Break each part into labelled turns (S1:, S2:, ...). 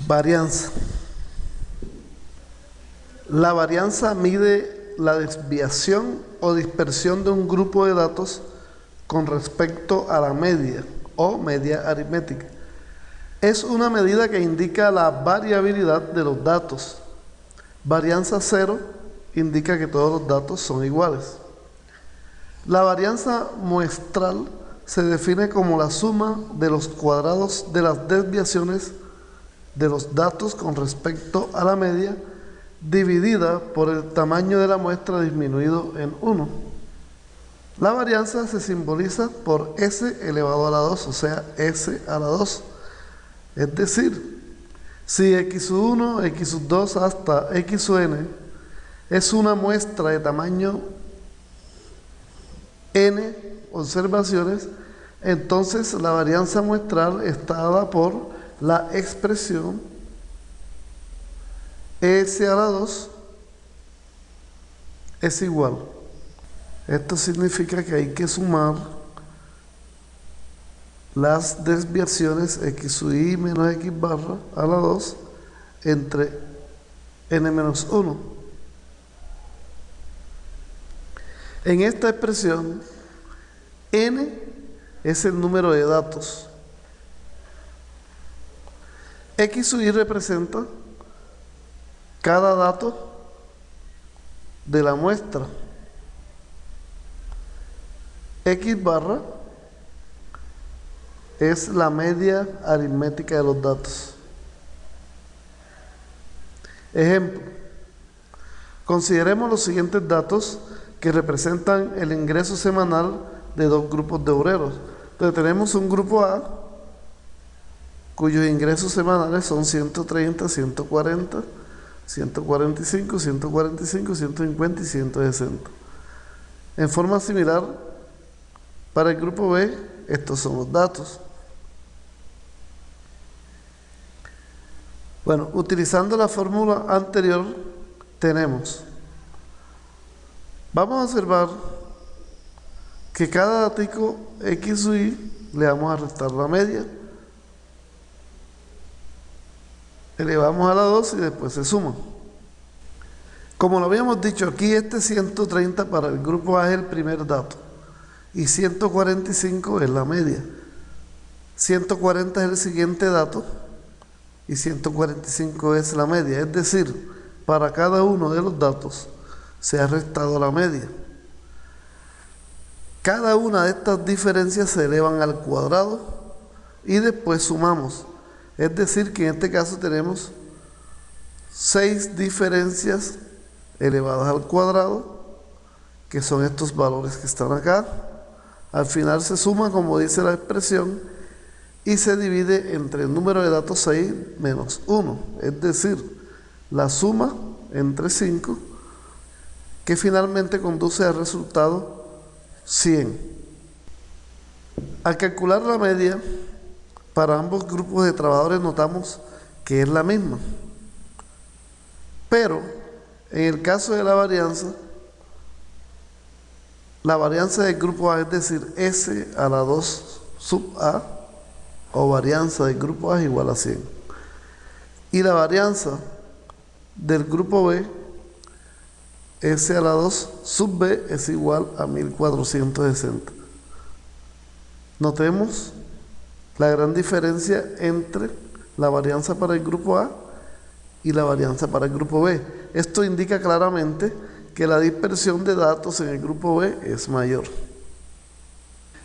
S1: Varianza. La varianza mide la desviación o dispersión de un grupo de datos con respecto a la media o media aritmética. Es una medida que indica la variabilidad de los datos. Varianza cero indica que todos los datos son iguales. La varianza muestral se define como la suma de los cuadrados de las desviaciones de los datos con respecto a la media dividida por el tamaño de la muestra disminuido en 1. La varianza se simboliza por s elevado a la 2, o sea, s a la 2. Es decir, si x1, x2 hasta xn es una muestra de tamaño n observaciones, entonces la varianza muestral está dada por la expresión s a la 2 es igual. Esto significa que hay que sumar las desviaciones x sub i menos x barra a la 2 entre n menos 1. En esta expresión, n es el número de datos. X sub i representa cada dato de la muestra. X barra es la media aritmética de los datos. Ejemplo, consideremos los siguientes datos que representan el ingreso semanal de dos grupos de obreros. Entonces tenemos un grupo A cuyos ingresos semanales son 130, 140, 145, 145, 150 y 160. En forma similar, para el grupo B, estos son los datos. Bueno, utilizando la fórmula anterior, vamos a observar que cada datico x sub i le vamos a restar la media, elevamos a la 2 y después se suma. Como lo habíamos dicho, aquí este 130 para el grupo A es el primer dato y 145 es la media. 140 es el siguiente dato y 145 es la media. Es decir, para cada uno de los datos se ha restado la media. Cada una de estas diferencias se elevan al cuadrado y después sumamos. Es decir, que en este caso tenemos 6 diferencias elevadas al cuadrado, que son estos valores que están acá. Al final se suma, como dice la expresión, y se divide entre el número de datos 6 menos 1. Es decir, la suma entre 5, que finalmente conduce al resultado 100. Al calcular la media, para ambos grupos de trabajadores notamos que es la misma. Pero, en el caso de la varianza del grupo A, es decir, S a la 2 sub A, o varianza del grupo A es igual a 100. Y la varianza del grupo B, S a la 2 sub B, es igual a 1460. Notemos la gran diferencia entre la varianza para el grupo A y la varianza para el grupo B. Esto indica claramente que la dispersión de datos en el grupo B es mayor.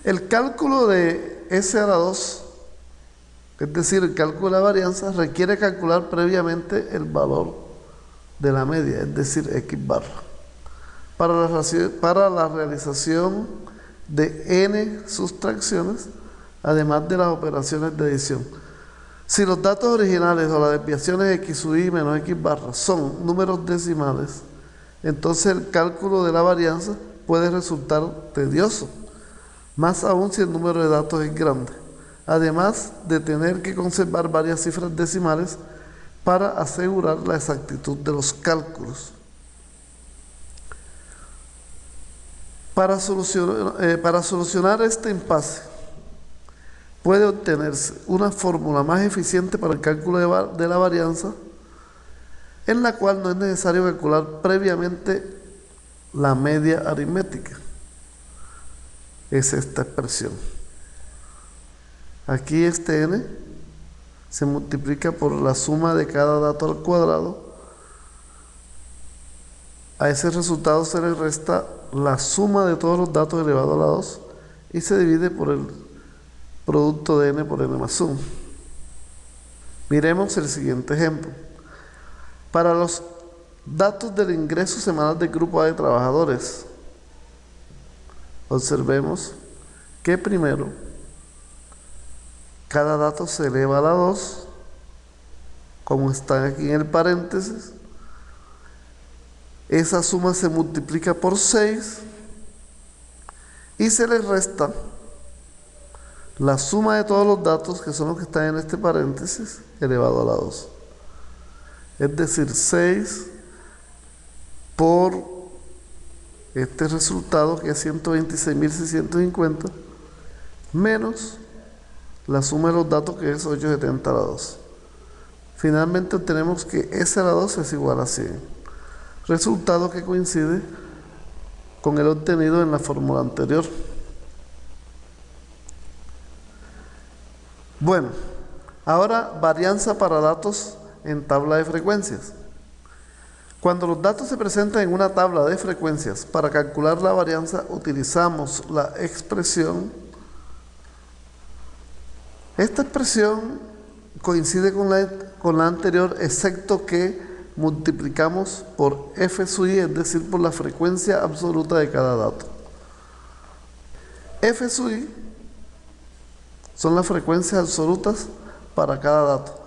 S1: El cálculo de S a la 2, es decir, el cálculo de la varianza, requiere calcular previamente el valor de la media, es decir, x barra, para la realización de n sustracciones, además de las operaciones de edición. Si los datos originales o las desviaciones x sub i menos x barra son números decimales, entonces el cálculo de la varianza puede resultar tedioso, más aún si el número de datos es grande, además de tener que conservar varias cifras decimales para asegurar la exactitud de los cálculos. Para solucionar este impasse, puede obtenerse una fórmula más eficiente para el cálculo de la varianza, en la cual no es necesario calcular previamente la media aritmética. Es esta expresión. Aquí este n se multiplica por la suma de cada dato al cuadrado. A ese resultado se le resta la suma de todos los datos elevado a la 2 y se divide por el producto de n por n más 1. Miremos el siguiente ejemplo. Para los datos del ingreso semanal del grupo A de trabajadores, observemos que primero cada dato se eleva a la 2, como están aquí en el paréntesis. Esa suma se multiplica por 6 y se le resta la suma de todos los datos, que son los que están en este paréntesis, elevado a la 2. Es decir, 6 por este resultado, que es 126.650, menos la suma de los datos, que es 870 a la 2. Finalmente obtenemos que S a la 2 es igual a 100. Resultado que coincide con el obtenido en la fórmula anterior. Bueno, ahora varianza para datos en tabla de frecuencias. Cuando los datos se presentan en una tabla de frecuencias, para calcular la varianza utilizamos la expresión. Esta expresión coincide con la anterior, excepto que multiplicamos por f sub i, es decir, por la frecuencia absoluta de cada dato. F sub i son las frecuencias absolutas para cada dato.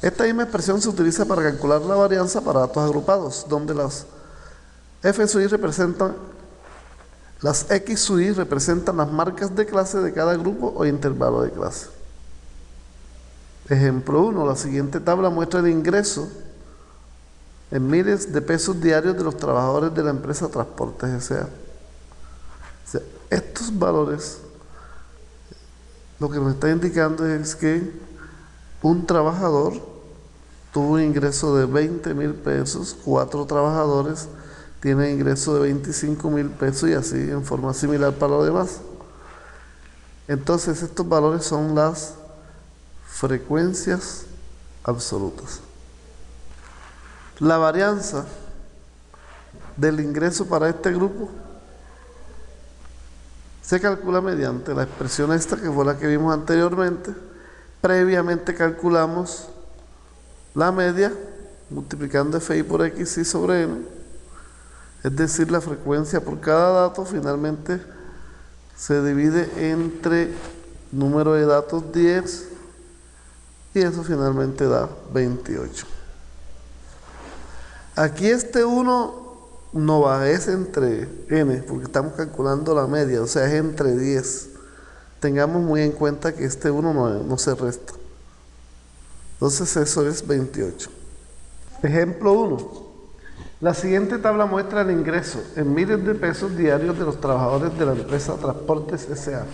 S1: Esta misma expresión se utiliza para calcular la varianza para datos agrupados, donde las F sub i representan, las X sub i representan las marcas de clase de cada grupo o intervalo de clase. Ejemplo 1. La siguiente tabla muestra el ingreso en miles de pesos diarios de los trabajadores de la empresa Transportes S.A. O sea, estos valores lo que nos está indicando es que un trabajador tuvo un ingreso de 20.000 pesos, 4 trabajadores tienen ingreso de 25.000 pesos y así en forma similar para los demás. Entonces estos valores son las frecuencias absolutas. La varianza del ingreso para este grupo se calcula mediante la expresión esta, que fue la que vimos anteriormente. Previamente calculamos la media multiplicando FI por XI sobre N, es decir, la frecuencia por cada dato. Finalmente se divide entre número de datos 10 y eso finalmente da 28. Aquí este 1 no va, es entre N, porque estamos calculando la media, o sea, es entre 10. Tengamos muy en cuenta que este 1 no se resta. Entonces eso es 28. Ejemplo 1. La siguiente tabla muestra el ingreso en miles de pesos diarios de los trabajadores de la empresa Transportes S.A.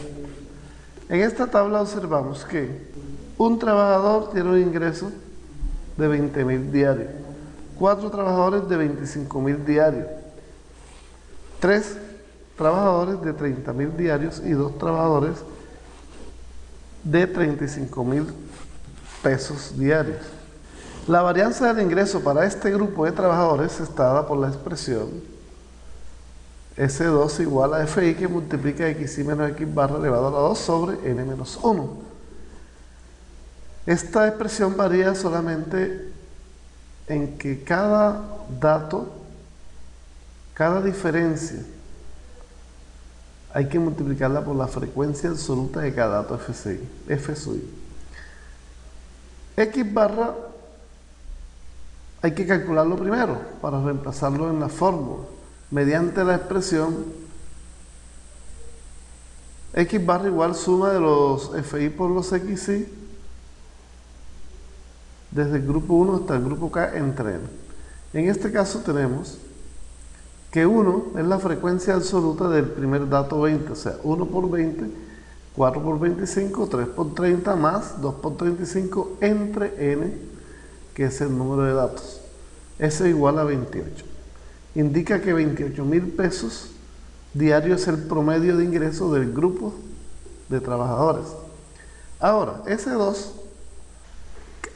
S1: En esta tabla observamos que un trabajador tiene un ingreso de 20.000 diarios, 4 trabajadores de 25.000 diarios, 3 trabajadores de 30.000 diarios y 2 trabajadores de 35.000 pesos diarios. La varianza del ingreso para este grupo de trabajadores está dada por la expresión S2 igual a FI, que multiplica XI menos X barra elevado a la 2 sobre N menos 1. Esta expresión varía solamente en que cada dato, cada diferencia, hay que multiplicarla por la frecuencia absoluta de cada dato F sub i. X barra hay que calcularlo primero para reemplazarlo en la fórmula mediante la expresión X barra igual suma de los FI por los XI desde el grupo 1 hasta el grupo K entre N. En este caso tenemos que 1 es la frecuencia absoluta del primer dato 20, o sea, 1 por 20, 4 por 25, 3 por 30 más 2 por 35 entre n, que es el número de datos. Eso es igual a 28. Indica que 28.000 pesos diarios es el promedio de ingreso del grupo de trabajadores. Ahora, ese 2,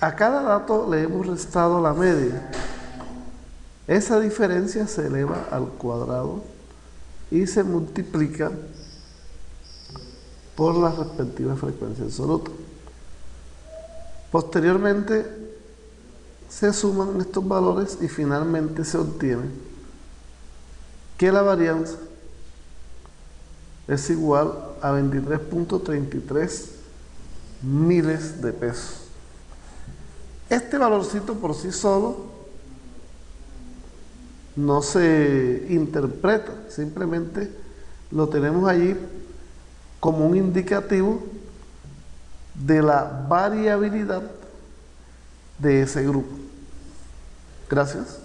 S1: a cada dato le hemos restado la media. Esa diferencia se eleva al cuadrado y se multiplica por la respectiva frecuencia absoluta. Posteriormente se suman estos valores y finalmente se obtiene que la varianza es igual a 23.33 miles de pesos. Este valorcito por sí solo no se interpreta, simplemente lo tenemos allí como un indicativo de la variabilidad de ese grupo. Gracias.